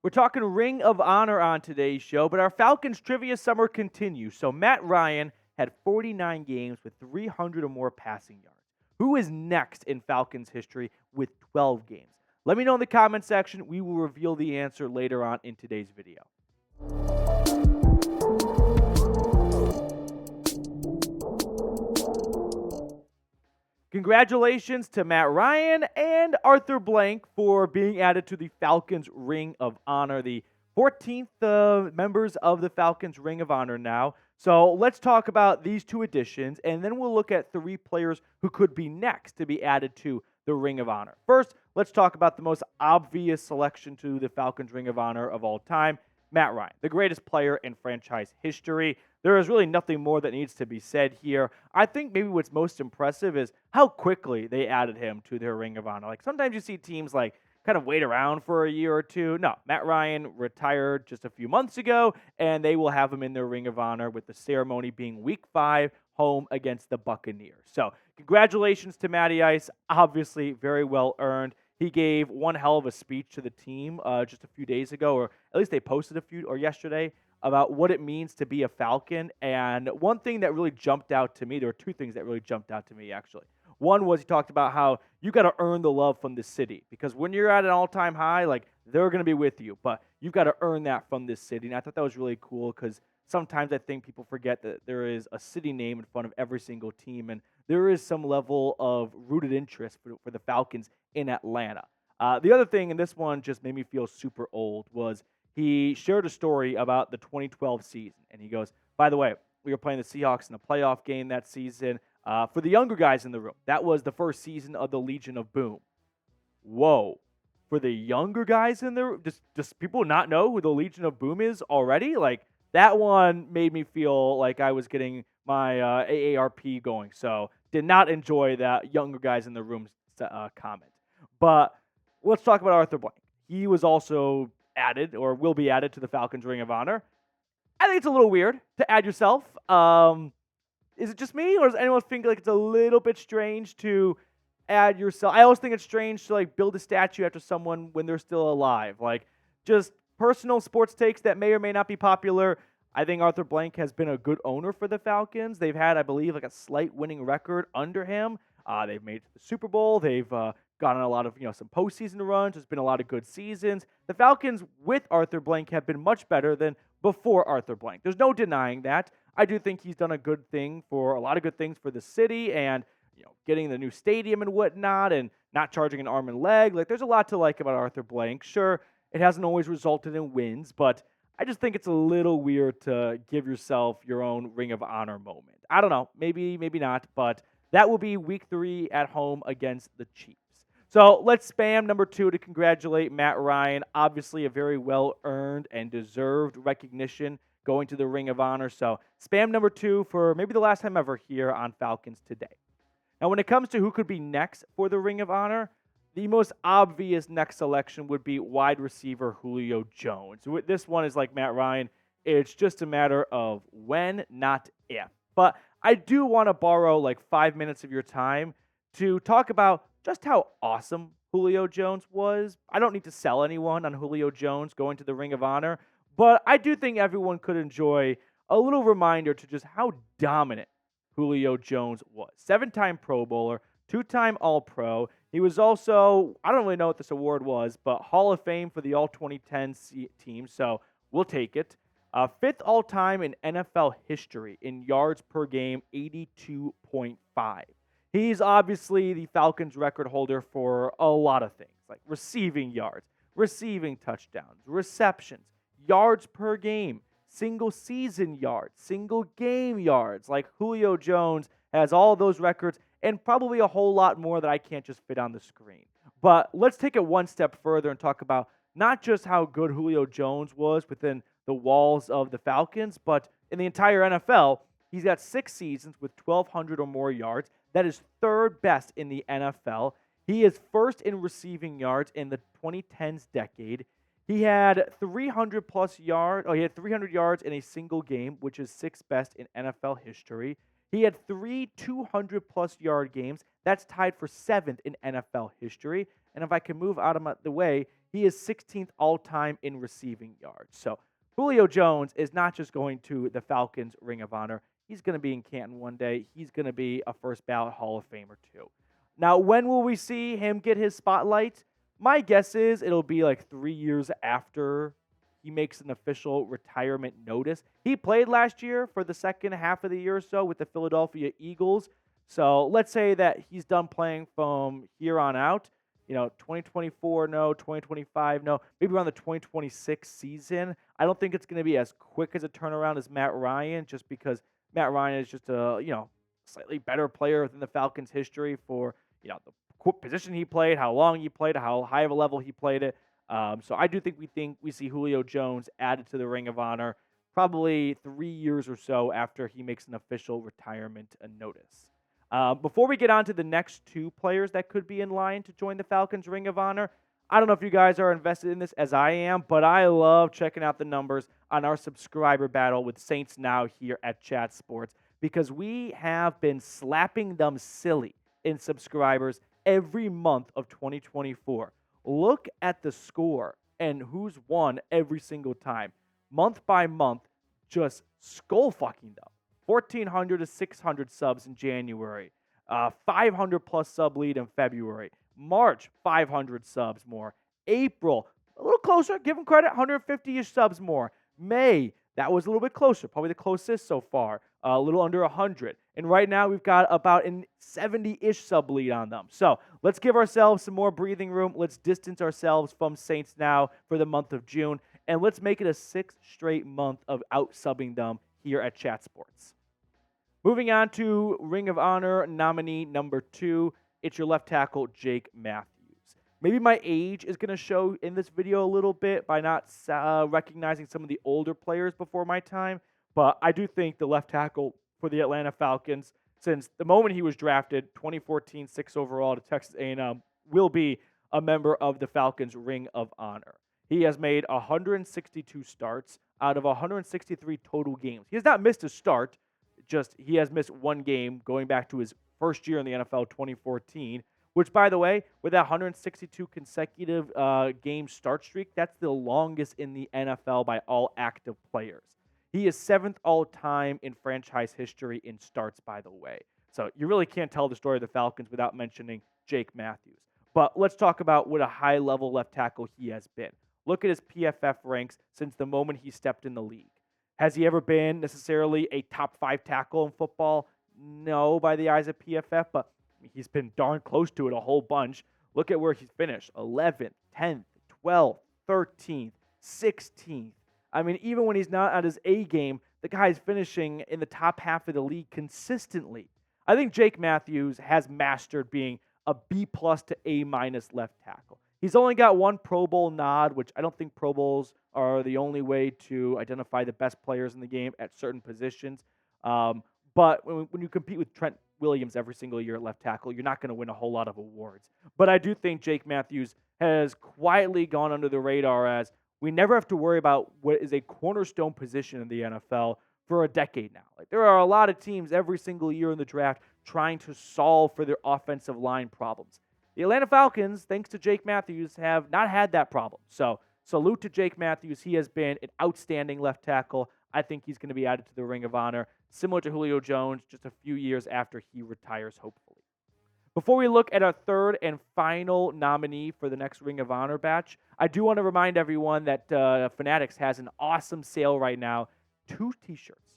We're talking Ring of Honor on today's show, but our Falcons trivia summer continues. So Matt Ryan had 49 games with 300 or more passing yards. Who is next in Falcons history with 12 games? Let me know in the comment section. We will reveal the answer later on in today's video. Congratulations to Matt Ryan and Arthur Blank for being added to the Falcons Ring of Honor, the 14th members of the Falcons Ring of Honor now. So let's talk about these two additions, and then we'll look at three players who could be next to be added to the Ring of Honor. First, let's talk about the most obvious selection to the Falcons Ring of Honor of all time, Matt Ryan, the greatest player in franchise history. There is really nothing more that needs to be said here. I think maybe what's most impressive is how quickly they added him to their Ring of Honor. Like sometimes you see teams like kind of wait around for a year or two. No, Matt Ryan retired just a few months ago, and they will have him in their Ring of Honor with the ceremony being Week 5 home against the Buccaneers. So congratulations to Matty Ice. Obviously very well earned. He gave one hell of a speech to the team just a few days ago, or at least they posted yesterday, about what it means to be a Falcon. And one thing that really jumped out to me, there were two things that really jumped out to me, actually. One was he talked about how you got to earn the love from the city, because when you're at an all-time high, like, they're going to be with you, but you've got to earn that from this city. And I thought that was really cool, because sometimes I think people forget that there is a city name in front of every single team, and there is some level of rooted interest for the Falcons in Atlanta. The other thing, and this one just made me feel super old, was he shared a story about the 2012 season. And he goes, by the way, we were playing the Seahawks in a playoff game that season. For the younger guys in the room, that was the first season of the Legion of Boom. Whoa. For the younger guys in there, just people not know who the Legion of Boom is already? Like, that one made me feel like I was getting my AARP going. So did not enjoy that younger guys in the room comment. But let's talk about Arthur Blank. He was also added, or will be added, to the Falcons Ring of Honor. I think it's a little weird to add yourself. Is it just me, or does anyone think like it's a little bit strange to add yourself? I always think it's strange to like build a statue after someone when they're still alive. Like, just personal sports takes that may or may not be popular. I think Arthur Blank has been a good owner for the Falcons. They've had, I believe, like a slight winning record under him. They've made the Super Bowl. They've gotten a lot of, some postseason runs. There's been a lot of good seasons. The Falcons with Arthur Blank have been much better than before Arthur Blank. There's no denying that. I do think he's done a lot of good things for the city, and getting the new stadium and whatnot, and not charging an arm and leg. Like, there's a lot to like about Arthur Blank. Sure, it hasn't always resulted in wins, but I just think it's a little weird to give yourself your own Ring of Honor moment. I don't know, maybe not, but that will be Week 3 at home against the Chiefs. So let's spam number 2 to congratulate Matt Ryan. Obviously a very well-earned and deserved recognition going to the Ring of Honor. So spam number 2 for maybe the last time ever here on Falcons Today. Now, when it comes to who could be next for the Ring of Honor, the most obvious next selection would be wide receiver Julio Jones. This one is like Matt Ryan. It's just a matter of when, not if. But I do want to borrow like 5 minutes of your time to talk about just how awesome Julio Jones was. I don't need to sell anyone on Julio Jones going to the Ring of Honor, but I do think everyone could enjoy a little reminder to just how dominant Julio Jones was. 7-time Pro Bowler, 2-time All-Pro. He was also, I don't really know what this award was, but Hall of Fame for the All-2010 team, so we'll take it. 5th all-time in NFL history in yards per game, 82.5. He's obviously the Falcons record holder for a lot of things, like receiving yards, receiving touchdowns, receptions, yards per game, single season yards, single game yards. Like, Julio Jones has all those records and probably a whole lot more that I can't just fit on the screen. But let's take it one step further and talk about not just how good Julio Jones was within the walls of the Falcons, but in the entire NFL. He's got 6 seasons with 1,200 or more yards. That is 3rd best in the NFL. He is 1st in receiving yards in the 2010s decade. He had 300-plus yards. He had 300 yards in a single game, which is 6th best in NFL history. He had 3 200-plus yard games. That's tied for 7th in NFL history. And if I can move out of the way, he is 16th all-time in receiving yards. So Julio Jones is not just going to the Falcons Ring of Honor. He's going to be in Canton one day. He's going to be a first ballot Hall of Famer too. Now, when will we see him get his spotlight? My guess is it'll be like 3 years after he makes an official retirement notice. He played last year for the second half of the year or so with the Philadelphia Eagles. So let's say that he's done playing from here on out. 2024, no, 2025, no, maybe around the 2026 season. I don't think it's going to be as quick as a turnaround as Matt Ryan, just because Matt Ryan is just a, slightly better player within the Falcons' history for, the position he played, how long he played, how high of a level he played it. So I do think we see Julio Jones added to the Ring of Honor probably 3 years or so after he makes an official retirement notice. Before we get on to the next two players that could be in line to join the Falcons Ring of Honor, I don't know if you guys are invested in this as I am, but I love checking out the numbers on our subscriber battle with Saints Now here at Chat Sports, because we have been slapping them silly in subscribers every month of 2024. Look at the score and who's won every single time. Month by month, just skull fucking them. 1,400 to 600 subs in January, 500 plus sub lead in February, March 500 subs more, April a little closer, give them credit, 150-ish subs more, May that was a little bit closer, probably the closest so far, a little under 100, and right now we've got about an 70-ish sub lead on them. So let's give ourselves some more breathing room. Let's distance ourselves from Saints Now for the month of June, and let's make it a 6th straight month of out-subbing them here at Chat Sports. Moving on to Ring of Honor nominee number 2, it's your left tackle, Jake Matthews. Maybe my age is going to show in this video a little bit by not recognizing some of the older players before my time, but I do think the left tackle for the Atlanta Falcons, since the moment he was drafted, 2014, 6 overall to Texas A&M, will be a member of the Falcons Ring of Honor. He has made 162 starts out of 163 total games. He has not missed a start. Just he has missed one game going back to his first year in the NFL, 2014, which, by the way, with that 162 consecutive game start streak, that's the longest in the NFL by all active players. He is 7th all-time in franchise history in starts, by the way. So you really can't tell the story of the Falcons without mentioning Jake Matthews. But let's talk about what a high-level left tackle he has been. Look at his PFF ranks since the moment he stepped in the league. Has he ever been necessarily a top 5 tackle in football? No, by the eyes of PFF, but he's been darn close to it a whole bunch. Look at where he's finished. 11th, 10th, 12th, 13th, 16th. I mean, even when he's not at his A game, the guy's finishing in the top half of the league consistently. I think Jake Matthews has mastered being a B+ to A- left tackle. He's only got one Pro Bowl nod, which I don't think Pro Bowls are the only way to identify the best players in the game at certain positions. But when you compete with Trent Williams every single year at left tackle, you're not going to win a whole lot of awards. But I do think Jake Matthews has quietly gone under the radar, as we never have to worry about what is a cornerstone position in the NFL for a decade now. Like, there are a lot of teams every single year in the draft trying to solve for their offensive line problems. The Atlanta Falcons, thanks to Jake Matthews, have not had that problem. So salute to Jake Matthews. He has been an outstanding left tackle. I think he's going to be added to the Ring of Honor, similar to Julio Jones, just a few years after he retires, hopefully. Before we look at our third and final nominee for the next Ring of Honor batch, I do want to remind everyone that Fanatics has an awesome sale right now. 2 t-shirts,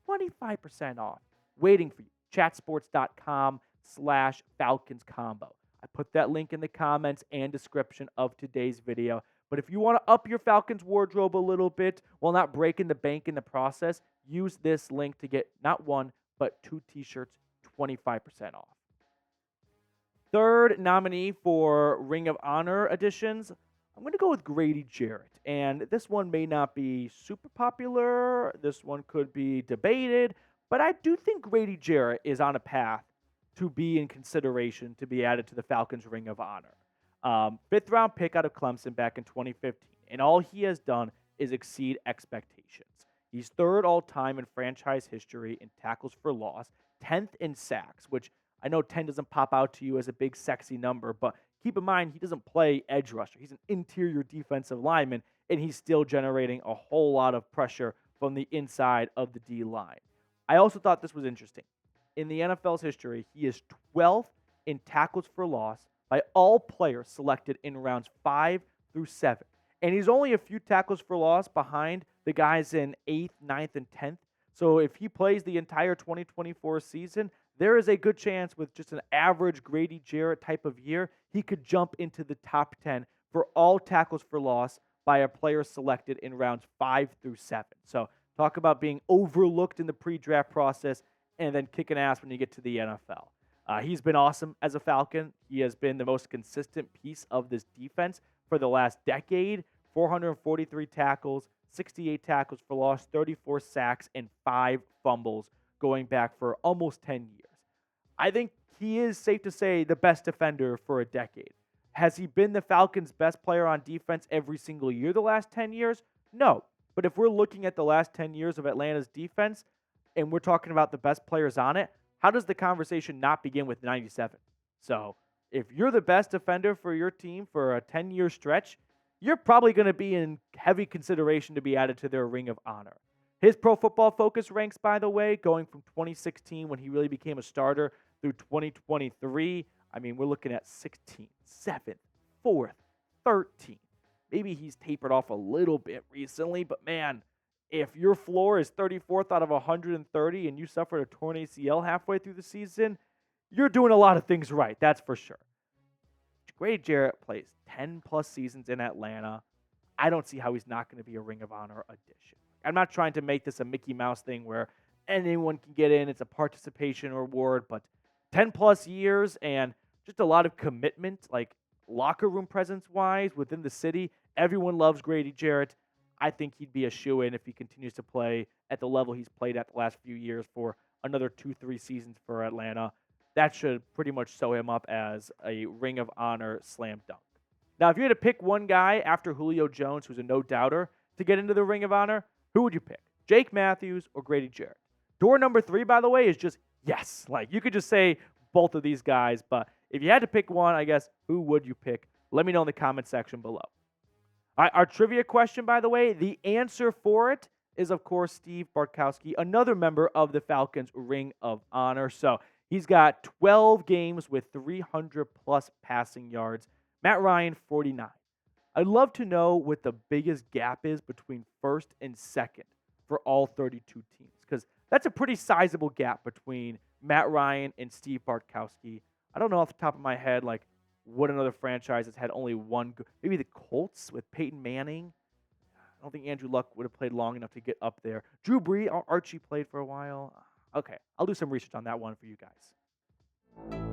25% off, waiting for you. Chatsports.com/Falcons combo. I put that link in the comments and description of today's video. But if you want to up your Falcons wardrobe a little bit while not breaking the bank in the process, use this link to get not 1, but 2 t-shirts, 25% off. Third nominee for Ring of Honor editions, I'm going to go with Grady Jarrett. And this one may not be super popular. This one could be debated. But I do think Grady Jarrett is on a path to be in consideration to be added to the Falcons Ring of Honor. 5th-round pick out of Clemson back in 2015, and all he has done is exceed expectations. He's 3rd all-time in franchise history in tackles for loss, 10th in sacks, which I know 10 doesn't pop out to you as a big, sexy number, but Keep in mind, he doesn't play edge rusher. He's an interior defensive lineman, and he's still generating a whole lot of pressure from the inside of the D line. I also thought this was interesting. In the NFL's history, he is 12th in tackles for loss by all players selected in rounds 5 through 7. And he's only a few tackles for loss behind the guys in 8th, 9th, and 10th. So if he plays the entire 2024 season, there is a good chance with just an average Grady Jarrett type of year, he could jump into the top 10 for all tackles for loss by a player selected in rounds 5 through 7. So talk about being overlooked in the pre-draft process and then kicking ass when you get to the NFL. He's been awesome as a Falcon. He has been the most consistent piece of this defense for the last decade. 443 tackles, 68 tackles for loss, 34 sacks, and 5 fumbles going back for almost 10 years. I think he is, safe to say, the best defender for a decade. Has he been the Falcons' best player on defense every single year the last 10 years? No. But if we're looking at the last 10 years of Atlanta's defense and we're talking about the best players on it, how does the conversation not begin with 97? So if you're the best defender for your team for a 10-year stretch, you're probably going to be in heavy consideration to be added to their Ring of Honor. His Pro Football Focus ranks, by the way, going from 2016 when he really became a starter through 2023. I mean, we're looking at 16th, 7th, 4th, 13th. Maybe he's tapered off a little bit recently, but man, if your floor is 34th out of 130 and you suffered a torn ACL halfway through the season, you're doing a lot of things right, that's for sure. Grady Jarrett plays 10-plus seasons in Atlanta. I don't see how he's not going to be a Ring of Honor addition. I'm not trying to make this a Mickey Mouse thing where anyone can get in. It's a participation reward, but 10-plus years and just a lot of commitment, like locker room presence-wise within the city. Everyone loves Grady Jarrett. I think he'd be a shoo-in if he continues to play at the level he's played at the last few years for another 2-3 seasons for Atlanta. That should pretty much sew him up as a Ring of Honor slam dunk. Now, if you had to pick one guy after Julio Jones, who's a no-doubter, to get into the Ring of Honor, who would you pick? Jake Matthews or Grady Jarrett? Door number 3, by the way, is just yes. Like, you could just say both of these guys, but if you had to pick one, I guess, who would you pick? Let me know in the comment section below. All right, our trivia question, by the way, the answer for it is, of course, Steve Bartkowski, another member of the Falcons Ring of Honor. So he's got 12 games with 300-plus passing yards. Matt Ryan, 49. I'd love to know what the biggest gap is between first and second for all 32 teams, because that's a pretty sizable gap between Matt Ryan and Steve Bartkowski. I don't know off the top of my head, like, what another franchise has had only one. Maybe the Colts with Peyton Manning. I don't think Andrew Luck would have played long enough to get up there. Drew Brees, Archie played for a while. Okay, I'll do some research on that one for you guys.